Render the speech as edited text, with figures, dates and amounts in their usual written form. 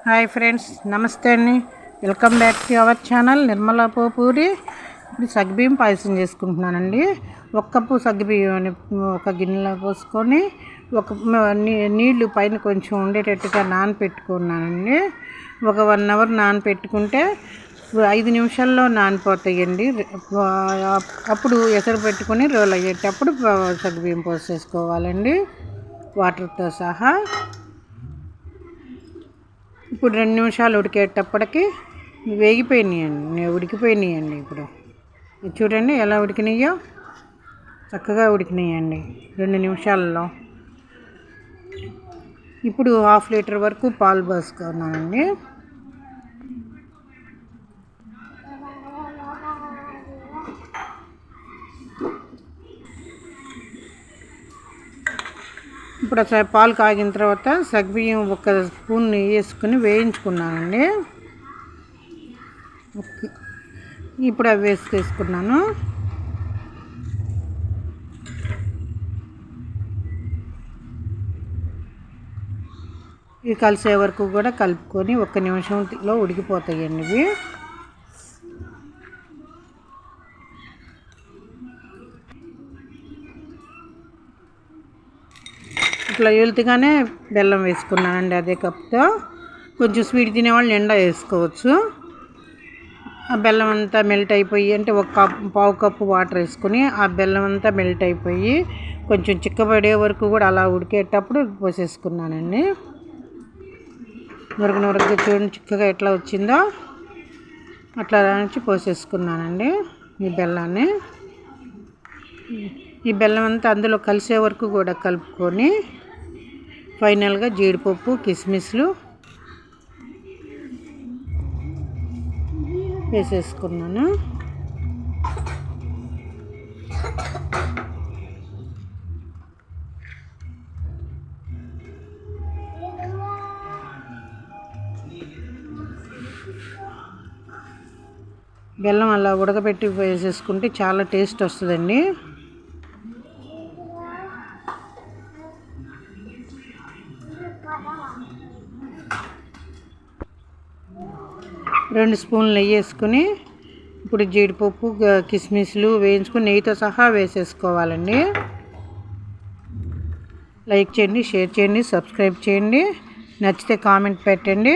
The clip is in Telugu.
హాయ్ ఫ్రెండ్స్, నమస్తే అండి. Welcome back to our channel Nirmala Popuri. ఇప్పుడు సగ్గుబియ్యం పాయసం చేసుకుంటున్నానండి. ఒక కప్పు సగ్గుబియ్యం ఒక గిన్నెలో పోసుకొని నీళ్లు పైన కొంచెం ఉండేటట్టుగా నానపెట్టుకున్నానండి. ఒక 1 అవర్ నానపెట్టుకుంటే 5 నిమిషాల్లో నానిపోతాయండి. అప్పుడు ఎసరు పెట్టుకొని రోల్ అయ్యేటప్పుడు సగ్గుబియ్యం పోసేసుకోవాలండి వాటర్తో సహా. ఇప్పుడు 2 నిమిషాలు ఉడికేటప్పటికి ఉడికిపోయినాయండి. ఇప్పుడు చూడండి ఎలా ఉడికినాయో, చక్కగా ఉడికినాయండి 2 నిమిషాలలో. ఇప్పుడు 1/2 లీటర్ వరకు పాలు పోసుకున్నానండి. ఇప్పుడు పాలు కాగిన తర్వాత సగ్గుబియ్యం 1 స్పూన్ నెయ్యి వేసుకుని వేయించుకున్నానండి. ఇప్పుడు అవి వేసుకున్నాను. ఇవి కలిసే వరకు కూడా కలుపుకొని 1 నిమిషంలో ఉడికిపోతాయండి ఇవి. ఇట్లా వెళ్తూగానే బెల్లం వేసుకున్నానండి అదే కప్తో. కొంచెం స్వీట్ తినేవాళ్ళు నిండా వేసుకోవచ్చు. ఆ బెల్లం అంతా మెల్ట్ అయిపోయి, అంటే పావు కప్పు వాటర్ వేసుకుని ఆ బెల్లం అంతా మెల్ట్ అయిపోయి కొంచెం చిక్కబడే వరకు కూడా అలా ఉడికేటప్పుడు పోసేసుకున్నానండి. నురగగా చూడండి చిక్కగా ఎట్లా వచ్చిందో అట్లా నుంచి పోసేసుకున్నానండి ఈ బెల్లాన్ని. ఈ బెల్లం అంతా అందులో కలిసే వరకు కూడా కలుపుకొని ఫైనల్గా జీడిపప్పు, కిస్మిస్లు వేసేసుకున్నాను. బెల్లం అలా ఉడకబెట్టి వేసేసుకుంటే చాలా టేస్ట్ వస్తుందండి. రెండు స్పూన్లు నెయ్యి వేసుకుని ఇప్పుడు జీడిపప్పు, కిస్మిస్లు వేయించుకుని నెయ్యితో సహా వేసేసుకోవాలండి. లైక్ చేయండి, షేర్ చేయండి, సబ్స్క్రైబ్ చేయండి. నచ్చితే కామెంట్ పెట్టండి.